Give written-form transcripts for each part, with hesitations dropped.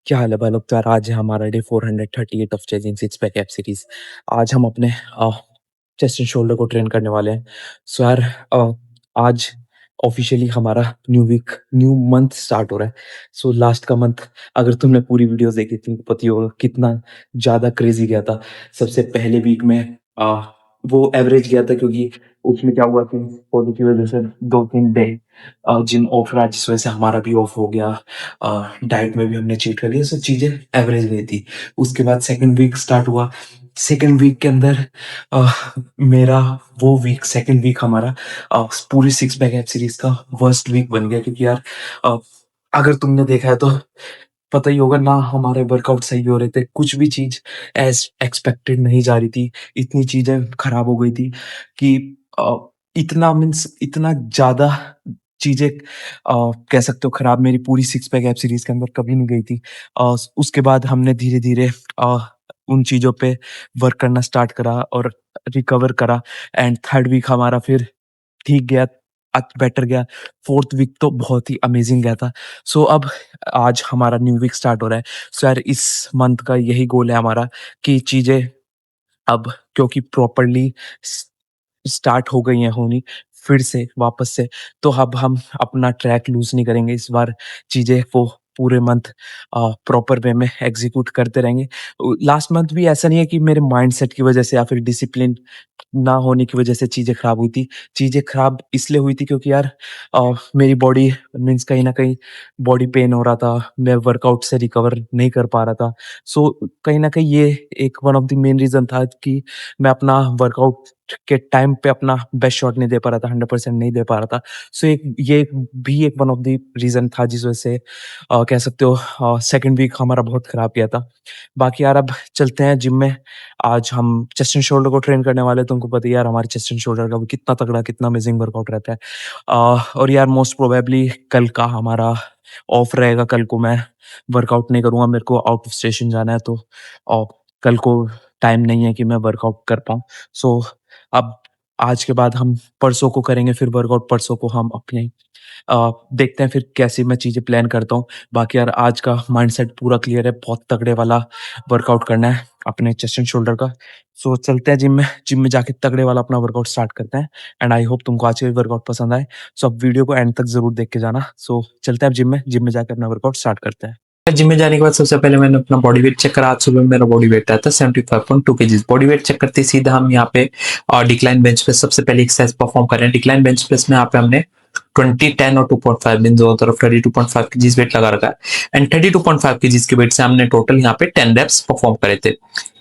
क्या हाल है भाई लोग। तो यार आज है हमारा day 438 of chasing six pack abs series. आज हम अपने चेस्ट एंड शोल्डर को ट्रेन करने वाले हैं। सो यार आज ऑफिशियली हमारा न्यू मंथ स्टार्ट हो रहा है। सो लास्ट का मंथ अगर तुमने पूरी वीडियोस देखी थी तो पता ही होगा कितना ज़्यादा क्रेजी गया था। सबसे पहले वीक में वो एवरेज गया था क्योंकि उसमें क्या हुआ कि कोविड की वजह से 2-3 डे जिम ऑफ रहा, जिस वजह से हमारा भी ऑफ हो गया। डाइट में भी हमने चीट कर लिया, सब चीजें एवरेज गई थी। उसके बाद सेकंड वीक स्टार्ट हुआ। सेकंड वीक के अंदर अ, मेरा वो वीक सेकंड वीक हमारा पूरी सिक्स पैक एप सीरीज का वर्स्ट वीक बन गया क्योंकि यार अ, अगर तुमने देखा है तो पता ही होगा ना, हमारे वर्कआउट सही हो रहे थे, कुछ भी चीज एज एक्सपेक्टेड नहीं जा रही थी। इतनी चीजें खराब हो गई थी कि अ, इतना मीन्स इतना ज्यादा चीजें कह सकते हो खराब मेरी पूरी सिक्स पैक ऐप सीरीज के अंदर कभी नहीं गई थी। उसके बाद हमने धीरे धीरे उन चीजों पे वर्क करना स्टार्ट करा और रिकवर करा। एंड थर्ड वीक हमारा फिर ठीक गया, बेटर गया। फोर्थ वीक तो बहुत ही अमेजिंग गया था। सो अब आज हमारा न्यू वीक स्टार्ट हो रहा है। सो यार इस मंथ का यही गोल है हमारा कि चीजें अब क्योंकि प्रॉपरली स्टार्ट हो गई हैं होनी फिर से वापस से, तो अब हम अपना ट्रैक लूज नहीं करेंगे इस बार। चीजें वो पूरे मंथ प्रॉपर वे में एग्जीक्यूट करते रहेंगे। लास्ट मंथ भी ऐसा नहीं है कि मेरे माइंडसेट की वजह से या फिर डिसिप्लिन ना होने की वजह से चीजें खराब हुई थी। चीजें खराब इसलिए हुई थी क्योंकि यार मेरी बॉडी मीन्स कहीं ना कहीं बॉडी पेन हो रहा था, मैं वर्कआउट से रिकवर नहीं कर पा रहा था। सो कहीं ना कहीं ये एक one of the main reason था कि मैं अपना वर्कआउट के टाइम पे अपना बेस्ट शॉट नहीं दे पा रहा था, 100% नहीं दे पा रहा था। सो ये भी एक वन ऑफ द रीजन था जिस वजह से कह सकते हो सेकंड वीक हमारा बहुत खराब गया था। बाकी यार अब चलते हैं जिम में। आज हम चेस्ट एंड शोल्डर को ट्रेन करने वाले हैं। तुमको पता ही है यार हमारे चेस्ट एंड शोल्डर का भी कितना तगड़ा कितना अमेजिंग वर्कआउट रहता है। और यार मोस्ट प्रोबेबली कल का हमारा ऑफ रहेगा। कल को मैं वर्कआउट नहीं करूंगा, मेरे को आउट ऑफ स्टेशन जाना है, तो कल को टाइम नहीं है कि मैं वर्कआउट कर पाऊँ। सो अब आज के बाद हम परसों को करेंगे फिर वर्कआउट। परसों को हम अपने देखते हैं फिर कैसी मैं चीज़ें प्लान करता हूँ। बाकी यार आज का माइंडसेट पूरा क्लियर है, बहुत तगड़े वाला वर्कआउट करना है अपने चेस्ट एंड शोल्डर का। सो चलते हैं जिम में जाके तगड़े वाला अपना वर्कआउट स्टार्ट करते हैं। एंड आई होप तुमको आज के वर्कआउट पसंद आए। सो अब वीडियो को एंड तक जरूर देख के जाना। सो चलते हैं अब जिम में जाके अपना वर्कआउट स्टार्ट करते हैं। जिम में जाने के बाद सबसे पहले मैंने अपना बॉडी वेट चेक करा। आज सुबह मेरा बॉडी वेट आया था 75.2 केजीज। बॉडी वेट चेक करते ही सीधा हम यहाँ पे डिक्लाइन बेंच पे सबसे पहले एक्सरसाइज परफॉर्म कर रहे हैं। डिक्लाइन बेंच प्रेस में यहाँ पे हमने 20, 10 और 2.5 मीन दोनों तरफ 32.5 केजीज वेट लगा रखा है। एंड 32.5 केजीज के वेट से हमने टोटल यहाँ पे 10 रेप्स परफॉर्म करे थे।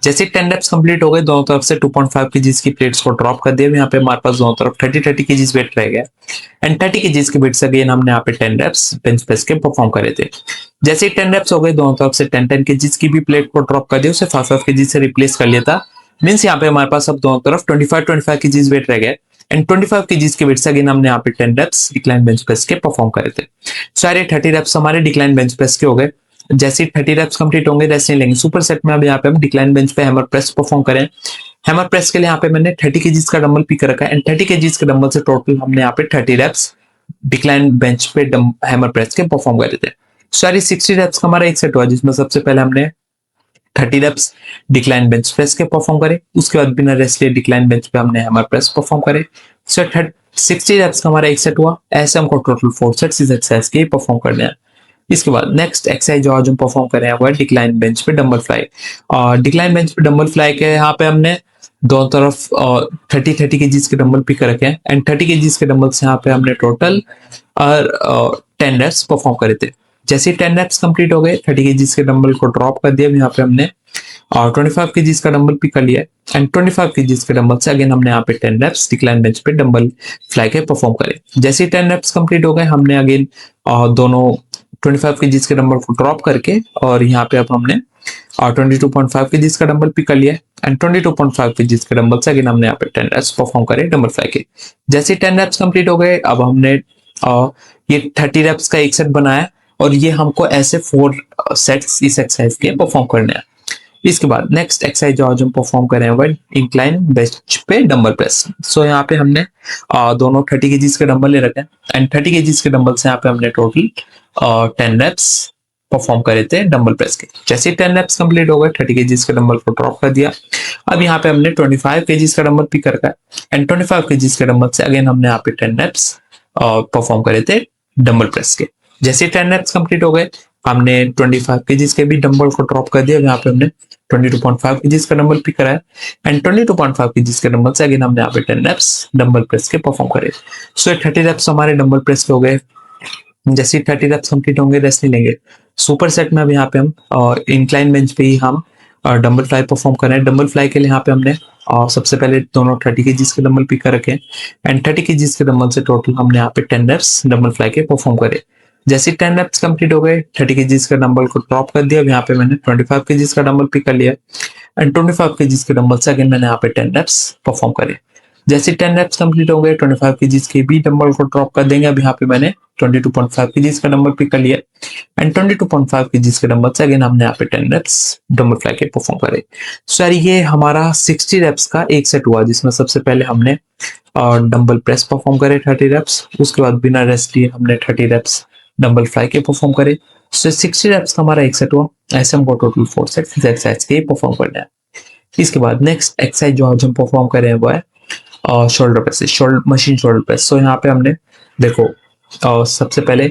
जैसे 10 रेप्स कंप्लीट हो गए, दोनों तरफ से 2.5 केजीज की प्लेट्स को ड्रॉप कर दिया। यहाँ पे हमारे पास दोनों तरफ 30 केजीज वेट रह गया। एंड 30 केजीज के वेट से अगेन हमने यहाँ पे 10 रेप्स बेंच प्रेस के परफॉर्म करे थे। जैसे 10 रेप्स हो गए, दोनों तरफ से 10 केजीज की भी प्लेट को ड्रॉप कर दिया, उसे 5 केजी से रिप्लेस कर लिया था। मीन्स यहाँ पे हमारे पास अब दोनों तरफ 25 केजीज वेट रह गए। एंड 25 केजीज के वेट से अगेन हमने यहाँ पे 10 रेप्स डिक्लाइन बेंच प्रेस के परफॉर्म करे थे। सारे 30 रेप्स हमारे डिक्लाइन बेंच प्रेस के हो गए। जैसे 30 रेप्स कंप्लीट होंगे रेस्ट नहीं लेंगे। सुपर सेट में अब यहाँ पे हम डिक्लाइन बेंच पे हैमर प्रेस परफॉर्म करें। हैमर प्रेस के लिए यहाँ पे मैंने 30 केजीज का डंबल पिक रखा है। एंड 30 केजीज के डंबल से टोटल हमने यहाँ पे 30 रेप्स डिक्लाइन बेंच पे हैमर प्रेस के परफॉर्म करे थे। सारी 60 रेप्स का हमारा एक सेट हुआ जिसमें सबसे पहले हमने 30 रेप्स डिक्लाइन बेंच प्रेस के परफॉर्म करे। उसके बाद बिना रेस्ट लिए डिक्लाइन बेंच पे हमने हैमर प्रेस परफॉर्म करे। सो 60 रेप्स का हमारा एक सेट हुआ। ऐसे हमको टोटल 4 सेट्स इस एक्सरसाइज के परफॉर्म करने हैं। इसके बाद नेक्स्ट एक्सरसाइज जो आज हम परफॉर्म कर रहे हैं वो है डिक्लाइन बेंच पे डंबल फ्लाई। और डिक्लाइन बेंच पे डंबल फ्लाई के यहाँ पे हमने दोनों तरफ 30 केजीज के डंबल पिक रखे हैं। एंड 30 केजीज के डंबल से यहाँ पे हमने टोटल 10 रेप्स परफॉर्म करे थे। जैसे 10 रेप्स कंप्लीट हो गए, 30 केजीज के डंबल को ड्रॉप कर दिया। यहाँ पे हमने 25 केजीज का डंबल पिक कर लिया। एंड 25 केजीज के डंबल से अगेन हमने यहाँ पे 10 रेप्स डिक्लाइन बेंच पे डंबल फ्लाई के परफॉर्म करे। जैसे 10 रेप्स कंप्लीट हो गए, हमने अगेन दोनों 25 केजीज के डंबल को ड्रॉप करके और यहाँ पे अब हमने 22.5 केजीज का डंबल पिक कर लिया। एंड 22.5 केजीज के डंबल से अगेन हमने यहाँ पे 10 रेप्स परफॉर्म करे डंबल फ्लाई के। जैसे 10 रेप्स कंप्लीट हो गए, अब हमने ये 30 रेप्स का एक सेट बनाया और ये हमको ऐसे 4 सेट्स इस एक्सरसाइज के परफॉर्म करने हैं। इसके बाद नेक्स्ट एक्सरसाइज जो आज हम परफॉर्म कर रहे हैं वो इंक्लाइन बेंच पे डंबल प्रेस। सो यहाँ पे हमने दोनों 30 केजीज के डंबल ले रखे हैं। एंड 30 केजीज के डंबल से यहाँ पे हमने टोटल 10 रेप्स परफॉर्म करे थे डंबल प्रेस के। जैसे 10 reps कंप्लीट हो गए, 30 केजीज के डंबल को ड्रॉप कर दिया। अब यहाँ पे हमने 25 केजीज का डंबल पिक रखा है एंड 25 केजीज के डंबल से अगेन हमने यहाँ पे 10 reps परफॉर्म करे थे डंबल प्रेस के। जैसे 10 reps कंप्लीट हो गए, हमने 25 केजीज के भी डंबल को ड्रॉप कर दिया। यहाँ पे हमने 22.5 केजीज का डंबल पिक कराया एंड 22.5 केजीज के डंबल से अगेन हमने यहाँ पे 10 reps डंबल प्रेस के परफॉर्म करे। सो 30 reps हमारे डंबल प्रेस के हो गए। जैसे 30 reps कंप्लीट होंगे, रेस्ट नहीं लेंगे। सुपर सेट में अब यहाँ पे हम इंक्लाइन बेंच पे ही हम डंबल फ्लाई परफॉर्म कर रहे हैं। डंबल फ्लाई के लिए यहाँ पे हमने सबसे पहले दोनों 30 केजीज के डंबल पिक कर रखे हैं एंड 30 केजीज के डंबल से टोटल हमने यहाँ पे 10 reps डंबल फ्लाई के परफॉर्म करे। जैसे 10 reps कंप्लीट हो गए, 30 केजीज का डंबल को ड्रॉप कर दिया। अब यहाँ पे मैंने 25 केजीज का डंबल पिक कर लिया एंड 25 केजीज के डंबल से अगेन मैंने यहाँ पे 10 reps परफॉर्म करे। जैसे 10 reps कंप्लीट हो गए, 25 केजीज के भी डंबल को ड्रॉप कर देंगे। अब यहाँ पे मैंने 22.5 केजीज का डंबल पिक कर लिया एंड 22.5 केजीज के डंबल से अगेन हमने यहाँ पे 10 reps डंबल फ्लाई के परफॉर्म करे। सर ये हमारा 60 reps का एक सेट हुआ, जिसमें सबसे पहले हमने डंबल प्रेस परफॉर्म करे 30 reps, उसके बाद बिना रेस्ट लिए हमने 30 reps डंबल फ्लाई के परफॉर्म करे। सो 60 reps का हमारा एक सेट हुआ। ऐसे हमको टोटल 4 सेट्स इस एक्सरसाइज के परफॉर्म करना है। इसके बाद नेक्स्ट एक्सरसाइज जो आज हम परफॉर्म कर रहे हैं वो है shoulder press, shoulder machine shoulder press. So यहाँ पे हमने देखो सबसे पहले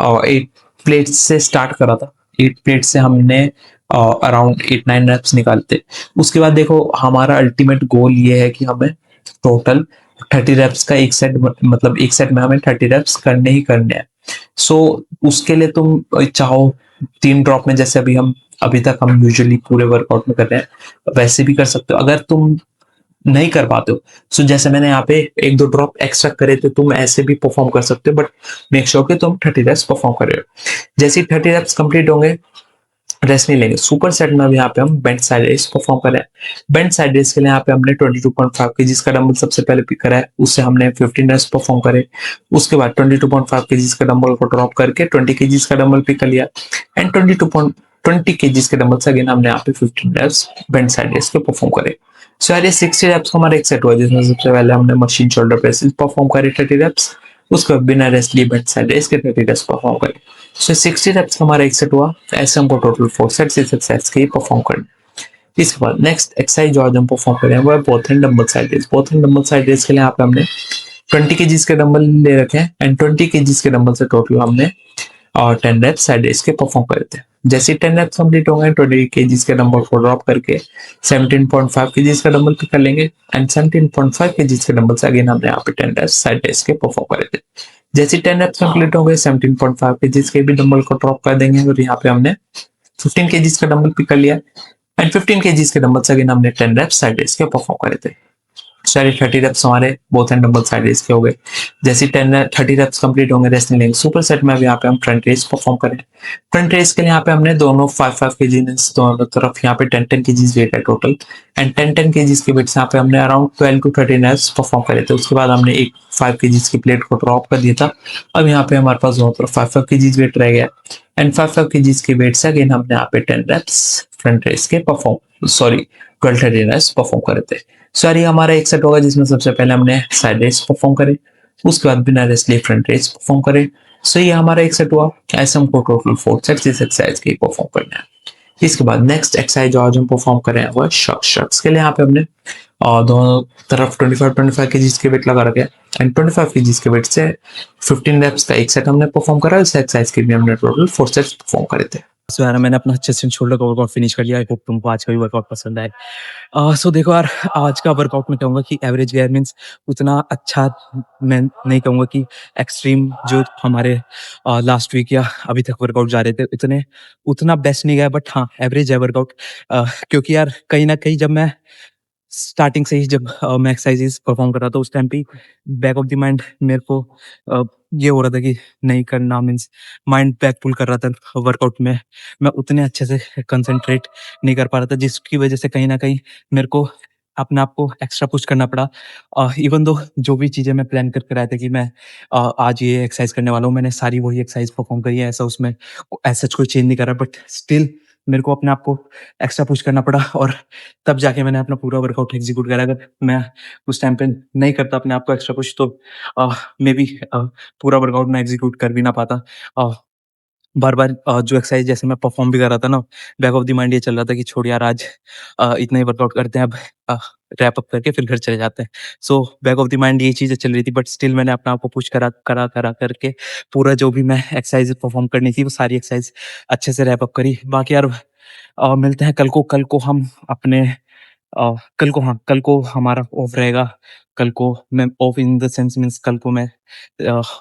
8 प्लेट से स्टार्ट करा था। 8 प्लेट से हमने अराउंड 8-9 reps निकालते। उसके बाद देखो हमारा अल्टीमेट गोल ये है कि हमें टोटल 30 reps का एक सेट, मतलब एक सेट में हमें 30 reps करने ही करने हैं। सो उसके लिए तुम चाहो 3 ड्रॉप में, जैसे अभी तक हम यूजुअली पूरे वर्कआउट में कर रहे हैं, वैसे भी कर सकते हो। अगर तुम नहीं कर पाते हो, सो जैसे मैंने यहाँ पे 1-2 ड्रॉप एक्स्ट्रा करे थे, तुम ऐसे भी परफॉर्म कर सकते हो, बट मेक श्योर कि तुम 30 reps परफॉर्म कर रहे हो। जैसे ही 30 reps कंप्लीट होंगे, रेस्ट नहीं लेंगे। सुपर सेट में अब यहाँ पे हम बेंच साइड रेस परफॉर्म कर रहे हैं। बेंच साइड रेस के लिए यहाँ पे हमने 22.5 केजीज का डंबल सबसे पहले पिक करा है, उससे हमने 15 रेस परफॉर्म करे। उसके बाद 22.5 केजीज का डंबल को ड्रॉप करके 20 केजीज का डंबल पिक कर लिया एंड 20 केजीज के डंबल से अगेन हमने यहाँ पे 15 रेप्स बेंच साइड रेस के परफॉर्म करे। सो यार ये 60 रेप्स का हमारा एक सेट हुआ, जिसमें सबसे पहले हमने मशीन शोल्डर प्रेसेस परफॉर्म करे 30 रेप्स, उसके बाद बिना रेस्ट लिए बेंच साइड रेस के 30 रेप्स परफॉर्म करे। सो 60 रेप्स का हमारा एक सेट हुआ। ऐसे हमको टोटल 4 सेट्स इस एक्सरसाइज के परफॉर्म करने। इसके बाद नेक्स्ट एक्सरसाइज जो आज हम परफॉर्म करें वो है both hand dumbbell side raise. Both hand dumbbell side raise के लिए यहाँ पे हमने 20 केजीज के डंबल ले रखे हैं एंड 20 केजीज के डंबल से टोटल हमने और 10 रेप्स साइड रेस के परफॉर्म करे थे। जैसे 10 रेप्स कंप्लीट होंगे, 20 केजीज के डंबल को ड्रॉप करके 17.5 केजीज का डंबल पिक कर लेंगे एंड 17.5 केजीज के डंबल से अगेन हमने यहाँ पे 10 रेप्स साइड रेस के परफॉर्म करे थे। जैसे 10 रेप्स कंप्लीट हो गए, 17.5 केजीज के भी डंबल को ड्रॉप कर देंगे और यहाँ पे हमने 15 केजीज का डंबल पिक कर लिया एंड 15 केजीज के डंबल से अगेन हमने 10 रेप्स साइड रेस के परफॉर्म करे थे। सारे 30 रेप्स हमारे both hand dumbbell side raise के हो गए। जैसे 30 रेप्स कंप्लीट होंगे, रेस्ट नहीं लेंगे। सुपर सेट में अब यहाँ पे हम फ्रंट रेस परफॉर्म करें। फ्रंट रेस के लिए यहाँ पे हमने दोनों 5-5 केजी दोनों तरफ यहाँ पे 10-10 केजीज वेट है टोटल एंड 10-10 केजीज के वेट से यहाँ पे हमने अराउंड 12 to 13 रेप्स परफॉर्म करे थे। उसके बाद हमने एक 5 केजीज की प्लेट को ड्रॉप कर दिया था। अब यहाँ पे हमारे पास दोनों तरफ 5-5 केजीज वेट रह गया एंड 5-5 केजीज के वेट से अगेन हमने यहाँ पे 10 रेप्स फ्रंट रेस के 12-13 रेप्स परफॉर्म करे थे। सर ये हमारा एक सेट होगा, जिसमें सबसे पहले हमने साइड रेस परफॉर्म करे, उसके बाद बिना रेस्ट लिए फ्रंट रेस परफॉर्म करे। सो ये हमारा एक सेट हुआ। ऐसे हमको टोटल 4 सेट्स इस एक्सरसाइज के परफॉर्म करना है। इसके बाद नेक्स्ट एक्सरसाइज जो आज हम परफॉर्म कर रहे हैं वो है शॉक्स। शॉक्स के लिए यहाँ पे हमने दोनों तरफ 25 केजीज के वेट लगा रखे एंड 25 केजीज के वेट से 15 रेप्स का एक सेट हमने परफॉर्म करा। इस एक्सरसाइज के भी हमने टोटल 4 सेट्स परफॉर्म करे थे। सो यार मैंने अपना चेस्ट एंड शोल्डर का वर्कआउट फिनिश कर लिया। आई होप तुमको आज का भी वर्कआउट पसंद आए। सो देखो यार, आज का वर्कआउट मैं कहूँगा कि एवरेज गया, मीन्स उतना अच्छा मैं नहीं कहूँगा कि एक्सट्रीम जो हमारे लास्ट वीक या अभी तक वर्कआउट जा रहे थे उतना बेस्ट नहीं गया, बट हाँ एवरेज है वर्कआउट। क्योंकि यार कहीं ना कहीं जब मैं स्टार्टिंग से ही जब मैं एक्सरसाइजेस परफॉर्म कर रहा था, उस टाइम पे बैक ऑफ द माइंड मेरे को ये हो रहा था कि नहीं करना, मीन्स माइंड बैक पुल कर रहा था वर्कआउट में। मैं उतने अच्छे से कंसंट्रेट नहीं कर पा रहा था, जिसकी वजह से कहीं ना कहीं मेरे को अपने आप को एक्स्ट्रा पुश करना पड़ा। इवन दो जो भी चीज़ें मैं प्लान करके आया था कि मैं आज ये एक्सरसाइज करने वाला हूँ, मैंने सारी वही एक्सरसाइज परफॉर्म करी है। ऐसा उसमें ऐसा कोई चेंज नहीं करा, बट स्टिल मेरे को अपने आप को एक्स्ट्रा पुश करना पड़ा और तब जाके मैंने अपना पूरा वर्कआउट एग्जीक्यूट करा। अगर मैं उस टाइम पे नहीं करता अपने आप को एक्स्ट्रा पुश, तो मे बी पूरा वर्कआउट मैं एग्जीक्यूट कर भी ना पाता। बार-बार जो एक्सरसाइज़ जैसे मैं परफ़ॉर्म भी कर रहा था ना, बैक ऑफ द माइंड ये चल रहा था कि छोड़ यार आज इतना ही वर्कआउट करते हैं अब अ, रैप अप करके फिर घर चले जाते हैं। So back of the mind ये चीज़ें चल रही थी बट स्टिल मैंने अपने आप को पुश करा करके पूरा जो भी मैं एक्सरसाइज़ परफ़ॉर्म करनी थी वो सारी एक्सरसाइज़ अच्छे से रैप अप करी। बाकी यार मिलते हैं कल को हम अपने कल को हाँ, कल को हमारा ऑफ रहेगा। कल को मैं of in the sense means कल को मैं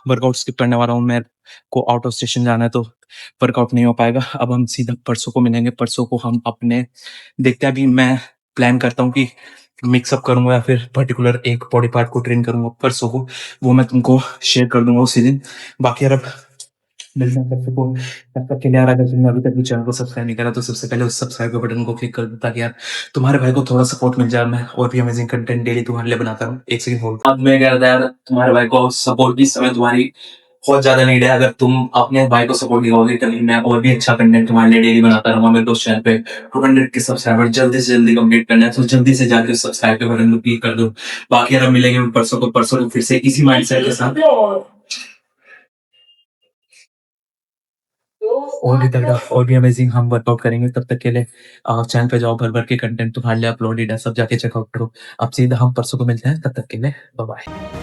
वर्कआउट स्किप करने वाला हूँ। मेरे को आउट ऑफ स्टेशन जाना है तो वर्कआउट नहीं हो पाएगा। अब हम सीधा परसों को मिलेंगे। परसों को हम अपने देखते हैं अभी मैं प्लान करता हूँ कि मिक्स अप करूँगा या फिर पर्टिकुलर एक बॉडी पार्ट को ट्रेन करूँगा परसों को। वो मैं तुमको शेयर कर दूँगा उसी दिन। बाकी यार अब मिलते हैं परसों को। तब तक के लिए यार अगर तुमने अभी तक भी चैनल को सब्सक्राइब नहीं करा तो सबसे पहले उस सब्सक्राइब के बटन को क्लिक कर दो ताकि यार तुम्हारे भाई को थोड़ा सपोर्ट मिल जाए। मैं और भी अमेजिंग कंटेंट डेली तुम्हारे लिए बनाता रहूँ। एक सेकंड होल्ड। अब मैं कह रहा था यार तुम्हारे भाई को सपोर्ट इस समय तुम्हारी बहुत ज़्यादा नीड है। अगर तुम अपने भाई को सपोर्ट दिखाओगे तभी मैं और भी अच्छा कंटेंट तुम्हारे लिए डेली बनाता रहूँगा मेरे दोस्त चैनल पे। 200 के सब्सक्राइबर जल्दी से जल्दी कंप्लीट करना है तो जल्दी से जाके सब्सक्राइब के बटन को क्लिक कर दो। बाकी यार हम मिलेंगे परसों को फिर से इसी माइंडसेट के साथ और भी तगड़ा और भी अमेजिंग हम वर्कआउट करेंगे। तब तक के लिए चैनल पे जाओ, भर-भर के कंटेंट तुम्हारे लिए अपलोडेड है, सब जाके चेकआउट करो। अब सीधा हम परसों को मिलते हैं, तब तक के लिए बाय-बाय।